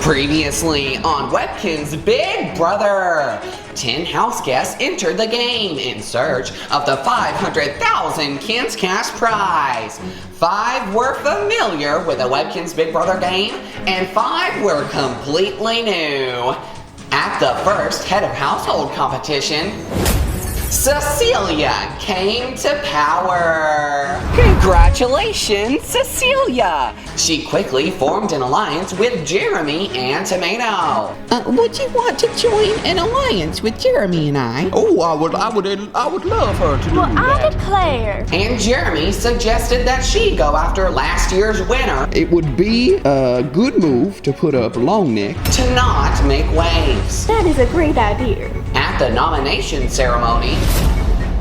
Previously on Webkinz Big Brother, 10 house guests entered the game in search of the 500,000 Kinz Cash prize. 5 were familiar with the Webkinz Big Brother game, and 5 were completely new. At the first head of household competition, Cecilia came to power. Congratulations, Cecilia! She quickly formed an alliance with Jeremy and Tomato. Would you want to join an alliance with Jeremy and I? Oh, I would love her to do that. I declare. And Jeremy suggested that she go after last year's winner It would be a good move to put up long neck. to not make waves. That is a great idea. At the nomination ceremony,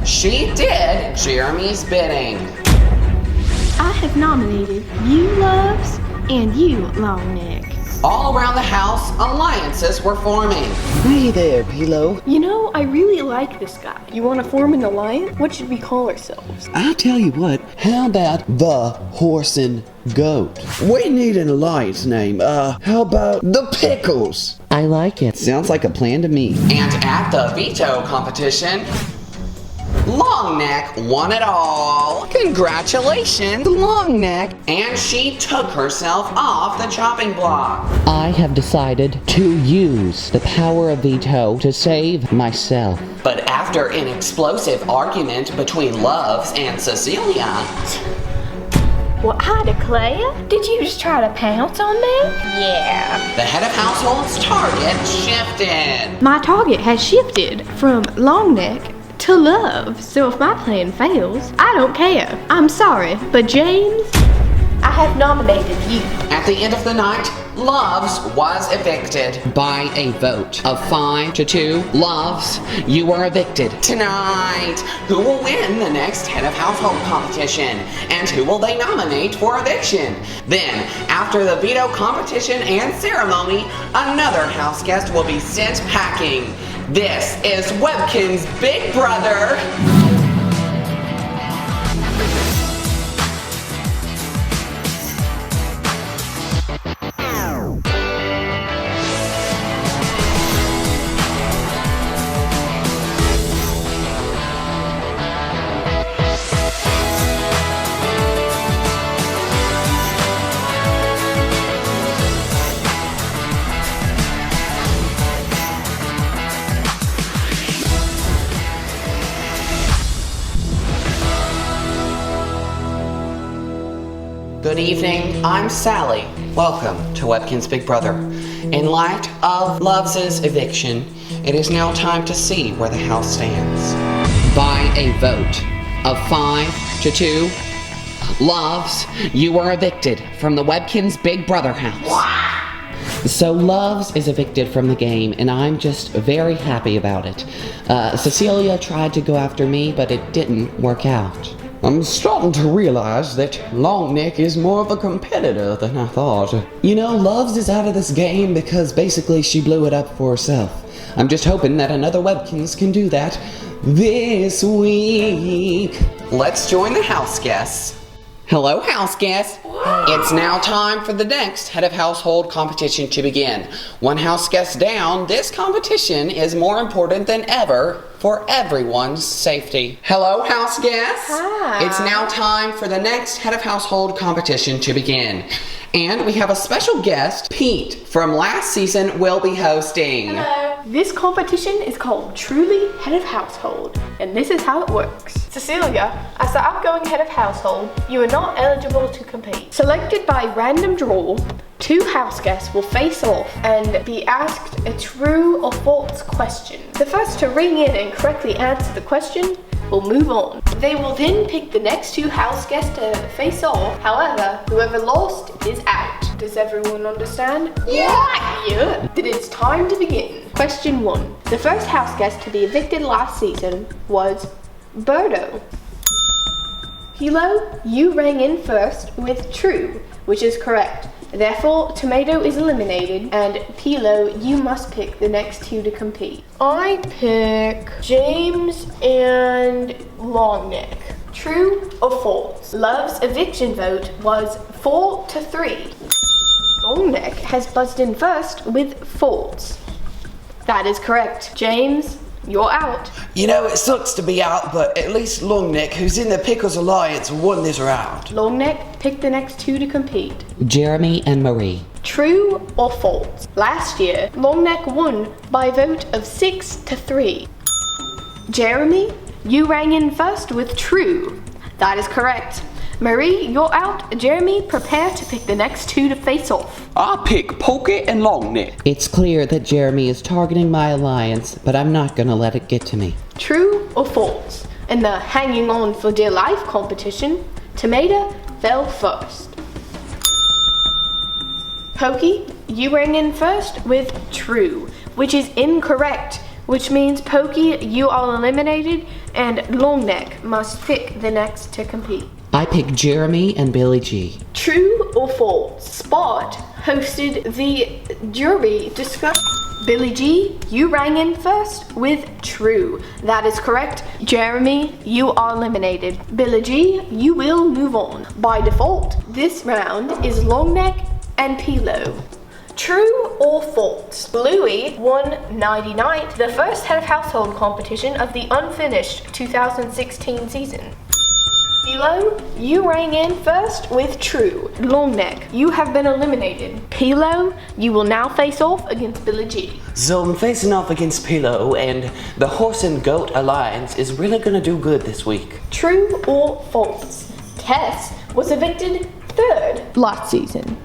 she did Jeremy's bidding. I have nominated you, Loves, and you, Longneck. All around the house, alliances were forming. Hey there, Pilo. You know, I really like this guy. You want to form an alliance? What should we call ourselves? I'll tell you what, how about the Horse and Goat? We need an alliance name. How about the Pickles? I like it. Sounds like a plan to me. And at the veto competition, Longneck won it all. Congratulations, Longneck. And she took herself off the chopping block. I have decided to use the power of veto to save myself. But after an explosive argument between Loves and Cecilia, Well, I declare. Did you just try to pounce on me? Yeah. the head of household's target shifted. My target has shifted from Longneck to Love, so if my plan fails, I don't care. I'm sorry, but James, I have nominated you. At the end of the night, Loves was evicted. By a vote of 5 to 2, Loves, you are evicted. Tonight, who will win the next head of household competition? And who will they nominate for eviction? Then, after the veto competition and ceremony, another house guest will be sent packing. This is Webkinz Big Brother. Good evening, I'm Sally. Welcome to Webkinz Big Brother. In light of Loves' eviction, it is now time to see where the house stands. by a vote of 5 to 2, Loves, you are evicted from the Webkinz Big Brother house. So Loves is evicted from the game, and I'm just very happy about it. Cecilia tried to go after me, but it didn't work out. I'm starting to realize that Longneck is more of a competitor than I thought. You know, Loves is out of this game because basically she blew it up for herself. I'm just hoping that another Webkinz can do that this week. Let's join the house guests. Hello, house guests. It's now time for the next head of household competition to begin. One house guest down, this competition is more important than ever for everyone's safety. Hello, house guests. Hi. It's now time for the next head of household competition to begin. And we have a special guest, Pete, from last season, will be hosting. This competition is called Truly Head of Household, and this is how it works. Cecilia, as the outgoing head of household, you are not eligible to compete. Selected by random draw, 2 house guests will face off and be asked a true or false question. The first to ring in and correctly answer the question will move on. They will then pick the next 2 house guests to face off. However, whoever lost is out. Does everyone understand? Yeah! Then it's time to begin. Question 1. The first house guest to be evicted last season was Veto. Hilo, you rang in first with true, which is correct. Therefore, Tomato is eliminated, and Pilo, you must pick the next 2 to compete. I pick James and Longneck. True or false? Love's eviction vote was 4 to 3. Long Neck has buzzed in first with false. That is correct. James, you're out. You know, it sucks to be out, but at least Longneck, who's in the Pickles Alliance, won this round. Long Neck, pick the next two to compete. Jeremy and Marie. True or false? Last year, Long Neck won by a vote of 6-3. Jeremy, you rang in first with true. That is correct. Marie, you're out. Jeremy, prepare to pick the next two to face off. I pick Pokey and Longneck. It's clear that Jeremy is targeting my alliance, but I'm not gonna let it get to me. True or false? In the hanging on for dear life competition, Tomato fell first. Pokey, you rang in first with true, which is incorrect, which means Pokey, you are eliminated, and Longneck must pick the next to compete. I pick Jeremy and Billy G. True or false? Spot hosted the jury discussion. Billy G, you rang in first with true. That is correct. Jeremy, you are eliminated. Billy G, you will move on. By default, this round is Longneck and Pilo. True or false? Bluey won 99th, the first head of household competition of the unfinished 2016 season. Pilo, you rang in first with true. Longneck, you have been eliminated. Pilo, you will now face off against Billy G. So I'm facing off against Pilo, and the Horse and Goat Alliance is really gonna do good this week. True or false? Tess was evicted third last season.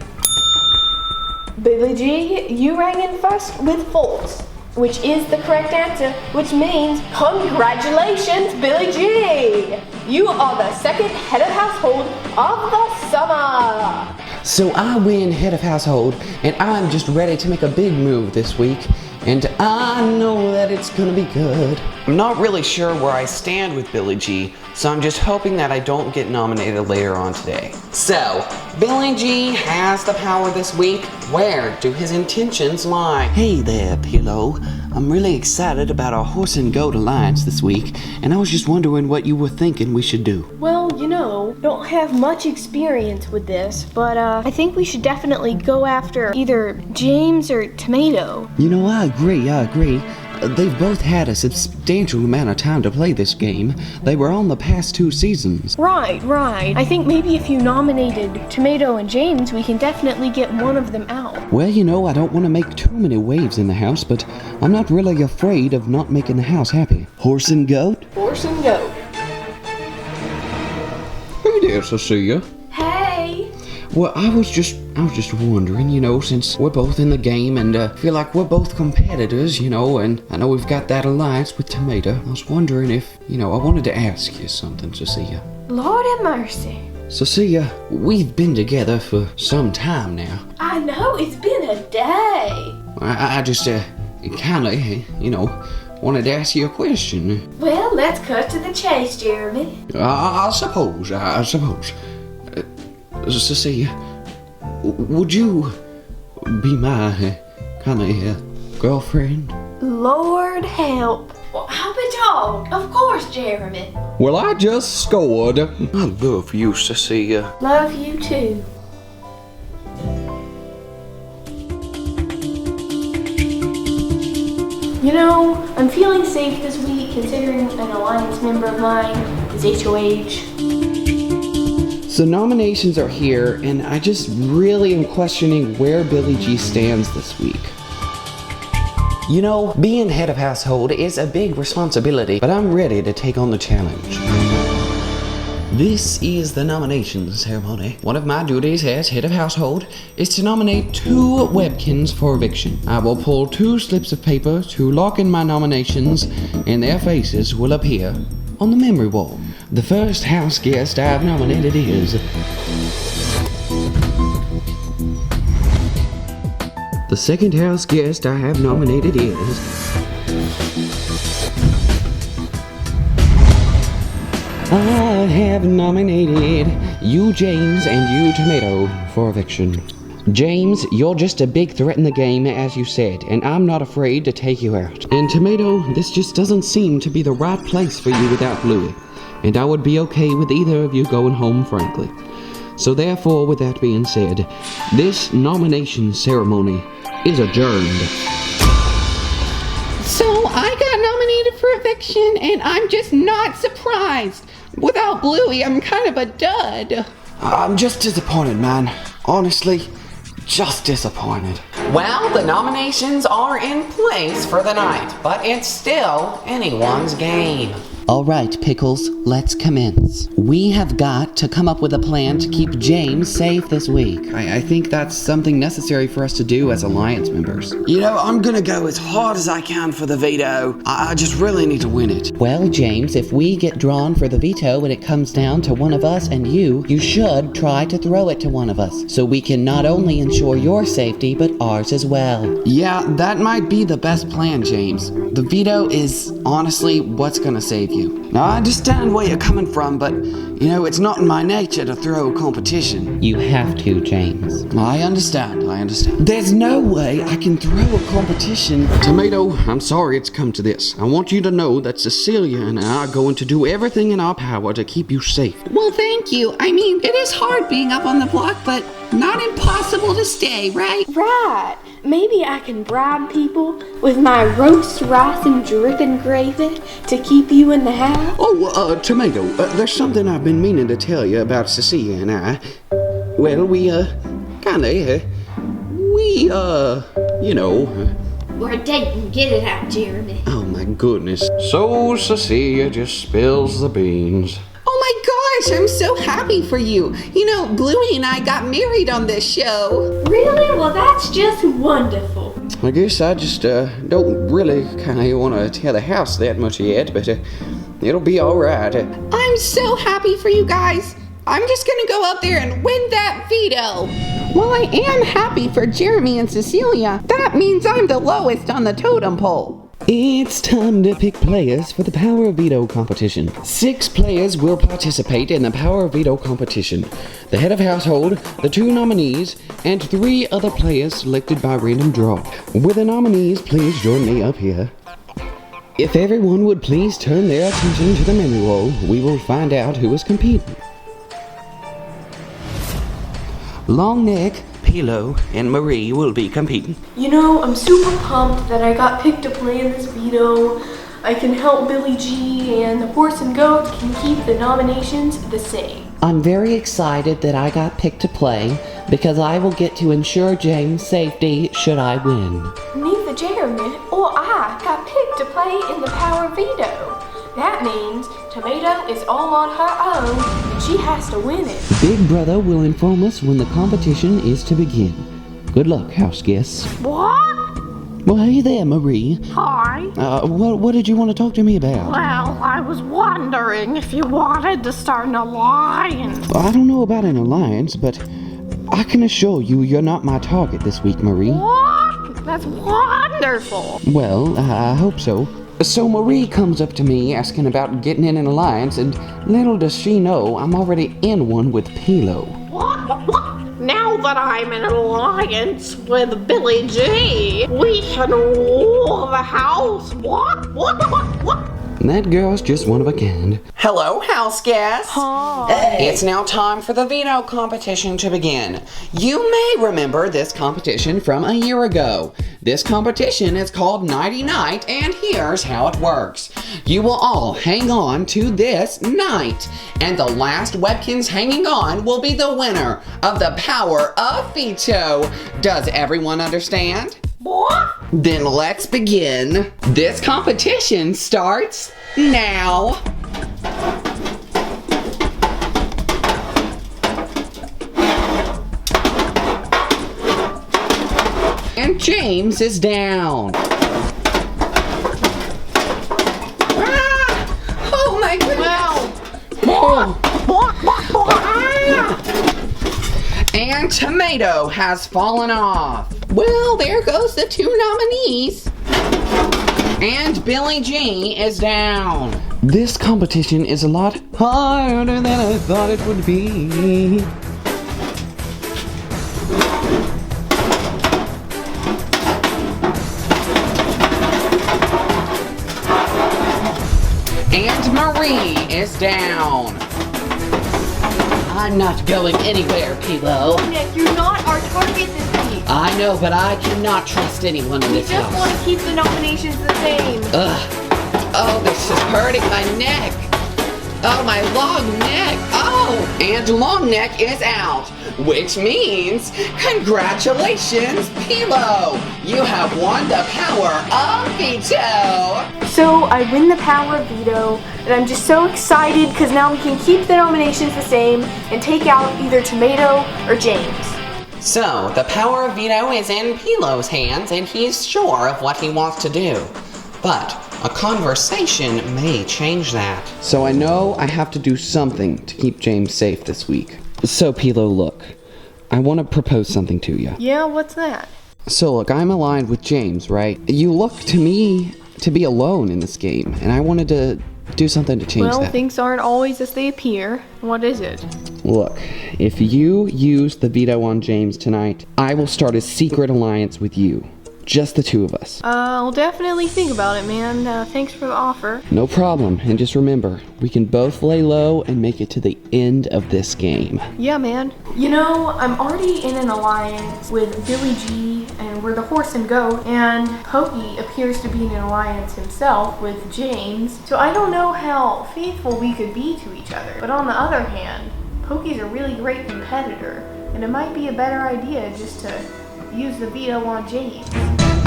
Billy G, you rang in first with false, which is the correct answer, which means congratulations, Billy G! You are the second head of household of the summer! So I win head of household, and I'm just ready to make a big move this week, and I know that it's gonna be good. I'm not really sure where I stand with Billy G, so I'm just hoping that I don't get nominated later on today. So, Billy G has the power this week. Where do his intentions lie? Hey there, Pilo. I'm really excited about our Horse and Goat Alliance this week, and I was just wondering what you were thinking we should do. Well, you know, don't have much experience with this, but I think we should definitely go after either James or Tomato. You know, I agree. They've both had a substantial amount of time to play this game. They were on the past 2 seasons. Right. I think maybe if you nominated Tomato and James, we can definitely get one of them out. Well, you know, I don't want to make too many waves in the house, but I'm not really afraid of not making the house happy. Horse and Goat? Horse and Goat. Hey there, Cecilia. Hey! Well, I was just wondering, you know, since we're both in the game and feel like we're both competitors, you know, and I know we've got that alliance with Tomato. I was wondering if, you know, I wanted to ask you something, Cecilia. Lord have mercy. Cecilia, we've been together for some time now. I know, it's been a day. I just, kinda, you know, wanted to ask you a question. Well, let's cut to the chase, Jeremy. I suppose. Cecilia, would you be my kind of girlfriend? Lord help. Well, how about y'all? Of course, Jeremy. Well, I just scored. I love you, Cecilia. Love you too. You know, I'm feeling safe this week considering an alliance member of mine is HOH. So nominations are here, and I just really am questioning where Billy G stands this week. You know, being head of household is a big responsibility, but I'm ready to take on the challenge. This is the nomination ceremony. One of my duties as head of household is to nominate 2 Webkinz for eviction. I will pull 2 slips of paper to lock in my nominations, and their faces will appear on the memory wall. The first house guest I've nominated is... The second house guest I have nominated is... I have nominated you, James, and you, Tomato, for eviction. James, you're just a big threat in the game, as you said, and I'm not afraid to take you out. And Tomato, this just doesn't seem to be the right place for you without Bluey, and I would be okay with either of you going home, frankly. So therefore, with that being said, this nomination ceremony is adjourned. So I got nominated for eviction, and I'm just not surprised. Without Bluey, I'm kind of a dud. I'm just disappointed, man. Honestly, just disappointed. Well, the nominations are in place for the night, but it's still anyone's game. All right, Pickles, let's commence. We have got to come up with a plan to keep James safe this week. I think that's something necessary for us to do as Alliance members. You know, I'm gonna go as hard as I can for the veto. I just really need to win it. Well, James, if we get drawn for the veto and it comes down to one of us and you should try to throw it to one of us, so we can not only ensure your safety, but ours as well. Yeah, that might be the best plan, James. The veto is honestly what's gonna save you. Now, I understand where you're coming from, but, you know, it's not in my nature to throw a competition. You have to, James. I understand. There's no way I can throw a competition. Tomato, I'm sorry it's come to this. I want you to know that Cecilia and I are going to do everything in our power to keep you safe. Well, thank you. I mean, it is hard being up on the block, but not impossible to stay, right? Right. Maybe I can bribe people with my roast rice and dripping gravy to keep you in the house. Oh, Tomato, there's something I've been meaning to tell you about Cecilia and I. Well, We're dating. Get it out, Jeremy. Oh my goodness. So Cecilia just spills the beans. Oh my gosh, I'm so happy for you. You know, Bluey and I got married on this show. Really? Well, that's just wonderful. I guess I just don't really kind of want to tear the house that much yet, but it'll be all right. I'm so happy for you guys. I'm just gonna go out there and win that veto. While I am happy for Jeremy and Cecilia, that means I'm the lowest on the totem pole. It's time to pick players for the Power of Veto competition. 6 players will participate in the Power of Veto competition. The head of household, the 2 nominees, and 3 other players selected by random draw. Will the nominees please join me up here? If everyone would please turn their attention to the memory wall, we will find out who is competing. Longneck, Pilo, and Marie will be competing. You know, I'm super pumped that I got picked to play in this veto. I can help Billy G, and the horse and goat can keep the nominations the same. I'm very excited that I got picked to play because I will get to ensure James' safety should I win. Neither Jeremy or I got picked to play in the Power Veto. That means Tomato is all on her own, and she has to win it. Big Brother will inform us when the competition is to begin. Good luck, house guests. What? Well, hey there, Marie. Hi. What did you want to talk to me about? Well, I was wondering if you wanted to start an alliance. I don't know about an alliance, but I can assure you you're not my target this week, Marie. What? That's wonderful. Well, I hope so. So Marie comes up to me asking about getting in an alliance, and little does she know I'm already in one with Pilo. What? Now that I'm in an alliance with Billy G, we should rule the house. What? That girl's just one of a kind. Hello, house guests. Hi. It's now time for the veto competition to begin. You may remember this competition from a year ago. This competition is called Nighty Night, and here's how it works. You will all hang on to this night, and the last Webkinz hanging on will be the winner of the Power of Veto. Does everyone understand? What? Then let's begin. This competition starts now. And James is down. Ah! Oh my goodness. And Tomato has fallen off. Well, there goes the 2 nominees. And Billy G is down. This competition is a lot harder than I thought it would be. And Marie is down. I'm not going anywhere, Pilo. Nick, you're not our target this week. I know, but I cannot trust anyone in We this just want house. to keep the nominations the same. Ugh. Oh, this is hurting my neck. Oh, my long neck. Oh, And long neck is out, which means congratulations, Pilo! You have won the power of Veto! So I win the power of Veto, and I'm just so excited because now we can keep the nominations the same and take out either Tomato or James. So, the power of Veto is in Pilo's hands, and he's sure of what he wants to do. But a conversation may change that. So I know I have to do something to keep James safe this week. So Pilo, look, I want to propose something to you. Yeah, what's that? So look, I'm aligned with James, right? You look to me to be alone in this game, and I wanted to do something to change Well, that. things aren't always as they appear. What is it? Look, if you use the veto on James tonight, I will start a secret alliance with you. Just the two of us. I'll definitely think about it, man. Thanks for the offer. No problem, and just remember, we can both lay low and make it to the end of this game. Yeah, man. You know, I'm already in an alliance with Billy G, and we're the horse and goat, and Pokey appears to be in an alliance himself with James, so I don't know how faithful we could be to each other. But on the other hand, Pokey's a really great competitor, and it might be a better idea just to use the veto on James.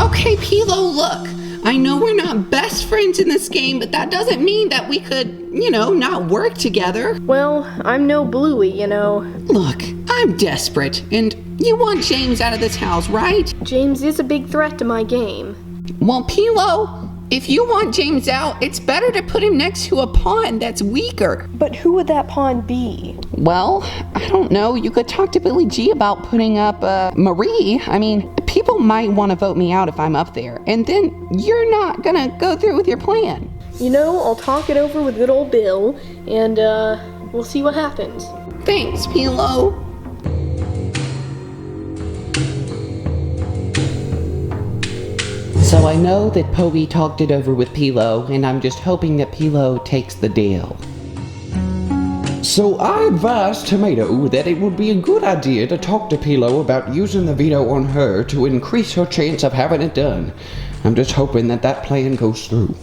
Okay, Pilo, look. I know we're not best friends in this game, but that doesn't mean that we could, not work together. Well, I'm no Bluey, you know. Look, I'm desperate, and you want James out of this house, right? James is a big threat to my game. Well, Pilo, if you want James out, it's better to put him next to a pawn that's weaker. But who would that pawn be? Well, I don't know. You could talk to Billy G about putting up Marie. I mean, people might want to vote me out if I'm up there, and then you're not gonna go through with your plan. You know, I'll talk it over with good old Bill, and we'll see what happens. Thanks, Pilo. So I know that Pokey talked it over with Pilo, and I'm just hoping that Pilo takes the deal. So I advised Tomato that it would be a good idea to talk to Pilo about using the veto on her to increase her chance of having it done. I'm just hoping that that plan goes through.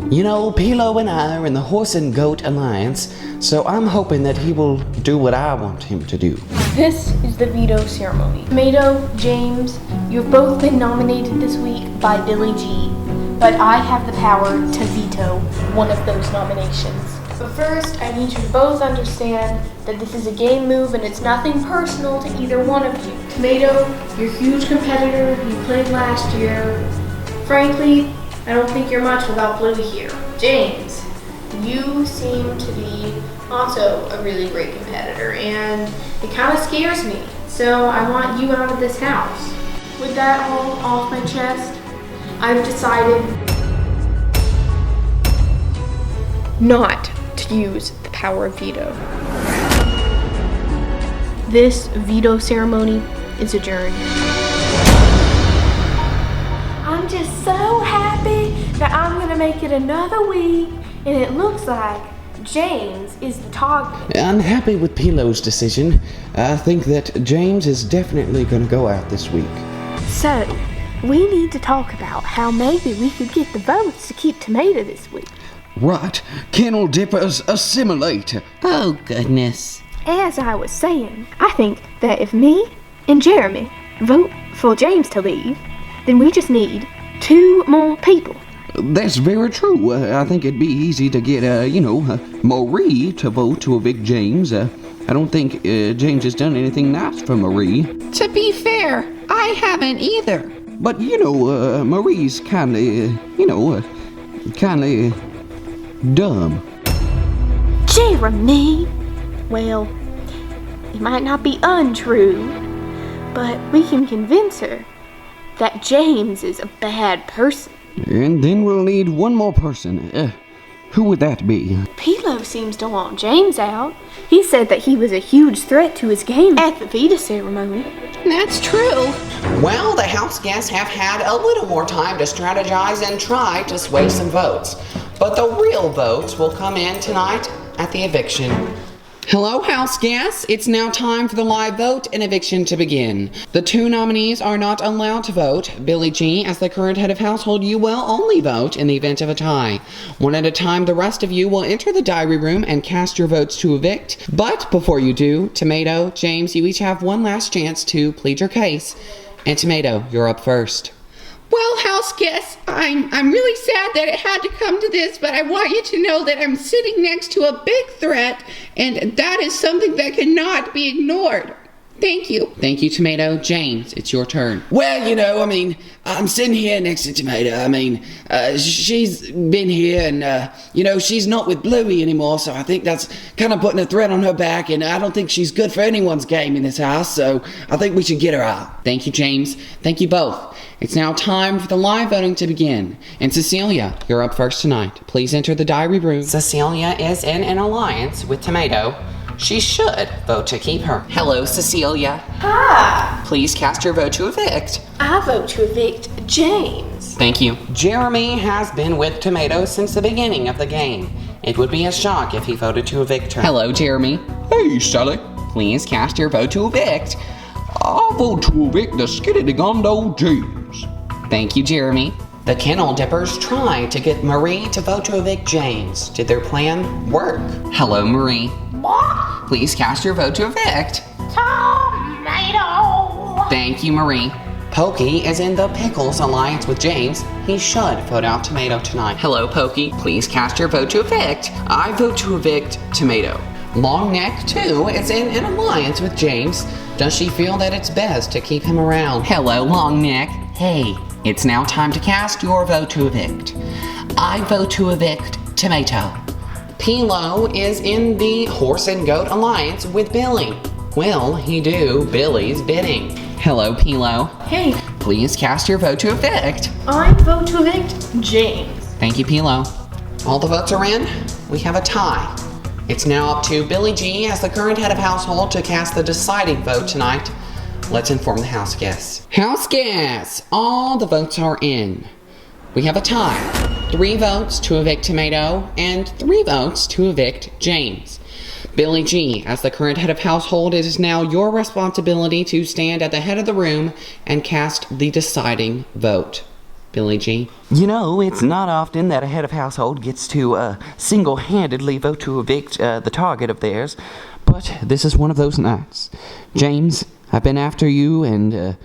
You know, Pilo and I are in the Horse and Goat Alliance, so I'm hoping that he will do what I want him to do. This is the veto ceremony. Tomato, James, you've both been nominated this week by Billy G, but I have the power to veto one of those nominations. But first, I need you to both understand that this is a game move and it's nothing personal to either one of you. Tomato, you're a huge competitor, you played last year. Frankly, I don't think you're much without Blue here. James, you seem to be also a really great competitor, and it kind of scares me. So I want you out of this house. With that all off my chest, I've decided not to use the power of veto. This veto ceremony is adjourned. I'm just so happy that I'm gonna make it another week, and it looks like James is the target. I'm happy with Pilo's decision. I think that James is definitely going to go out this week. So, we need to talk about how maybe we could get the votes to keep Tomato this week. Right. Kennel dippers assimilate. Oh, goodness. As I was saying, I think that if me and Jeremy vote for James to leave, then we just need 2 more people. That's very true. I think it'd be easy to get, Marie to vote to evict James. I don't think James has done anything nice for Marie. To be fair, I haven't either. But, Marie's kinda dumb. Jeremy! Well, it might not be untrue, but we can convince her that James is a bad person. And then we'll need one more person. Who would that be? Pilo seems to want James out. He said that he was a huge threat to his game at the veto ceremony. That's true. Well, the house guests have had a little more time to strategize and try to sway some votes. But the real votes will come in tonight at the eviction. Hello, house guests. It's now time for the live vote and eviction to begin. The two nominees are not allowed to vote. Billy G, as the current head of household, you will only vote in the event of a tie. One at a time, the rest of you will enter the diary room and cast your votes to evict. But before you do, Tomato, James, you each have one last chance to plead your case. And Tomato, you're up first. Well, house guests, I'm really sad that it had to come to this, but I want you to know that I'm sitting next to a big threat, and that is something that cannot be ignored. Thank you. Thank you, Tomato. James, it's your turn. Well, I'm sitting here next to Tomato. She's been here and, she's not with Bluey anymore, so I think that's kind of putting a threat on her back, and I don't think she's good for anyone's game in this house, so I think we should get her out. Thank you, James. Thank you both. It's now time for the live voting to begin. And Cecilia, you're up first tonight. Please enter the diary room. Cecilia is in an alliance with Tomato. She should vote to keep her. Hello, Cecilia. Hi. Please cast your vote to evict. I vote to evict James. Thank you. Jeremy has been with Tomato since the beginning of the game. It would be a shock if he voted to evict her. Hello, Jeremy. Hey, Sally. Please cast your vote to evict. I'll vote to evict the skitty-gondo James. Thank you, Jeremy. The Kennel Dippers tried to get Marie to vote to evict James. Did their plan work? Hello, Marie. Please cast your vote to evict. Tomato! Thank you, Marie. Pokey is in the Pickles alliance with James. He should vote out Tomato tonight. Hello, Pokey. Please cast your vote to evict. I vote to evict Tomato. Longneck, too, is in an alliance with James. Does she feel that it's best to keep him around? Hello, Longneck. Hey, it's now time to cast your vote to evict. I vote to evict Tomato. Pilo is in the Horse and Goat alliance with Billy. Will he do Billy's bidding? Hello, Pilo. Hey, Please cast your vote to evict. I vote to evict James. Thank you, Pilo. All the votes are in. We have a tie. It's now up to Billy G as the current head of household to cast the deciding vote tonight. Let's inform the house guests. House guests, all the votes are in. We have a tie. 3 votes to evict Tomato and 3 votes to evict James. Billy G, as the current head of household, it is now your responsibility to stand at the head of the room and cast the deciding vote. Billy G. It's not often that a head of household gets to single-handedly vote to evict the target of theirs, but this is one of those nights. James, I've been after you, and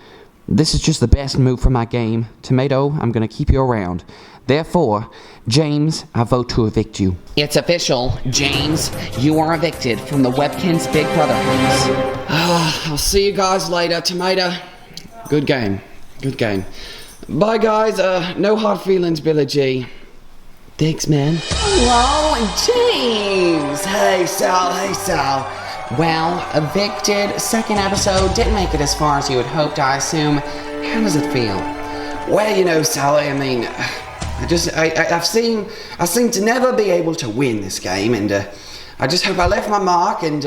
this is just the best move for my game. Tomato, I'm going to keep you around. Therefore, James, I vote to evict you. It's official. James, you are evicted from the Webkinz Big Brother house. I'll see you guys later, Tomato. Good game. Good game. Bye, guys. No hard feelings, Billy G. Thanks, man. Hello, James. Hey, Sal. Well, evicted, second episode, didn't make it as far as you had hoped, I assume. How does it feel? Well, Sally, I seem to never be able to win this game, and I just hope I left my mark, and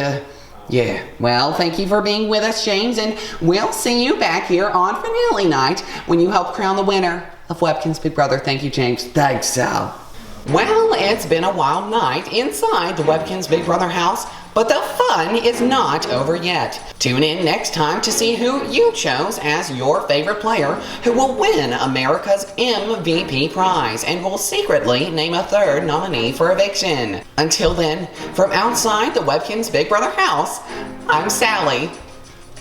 yeah. Well, thank you for being with us, James, and we'll see you back here on finale night when you help crown the winner of Webkinz Big Brother. Thank you, James. Thanks, Sal. Well, it's been a wild night inside the Webkinz Big Brother house, but the fun is not over yet. Tune in next time to see who you chose as your favorite player who will win America's MVP prize and will secretly name a third nominee for eviction. Until then, from outside the Webkinz Big Brother house, I'm Sally.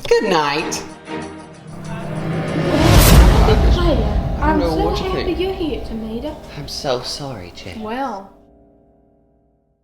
Good night. I'm know so what to happy think. you're here, Tomato. I'm so sorry, Jay. Well,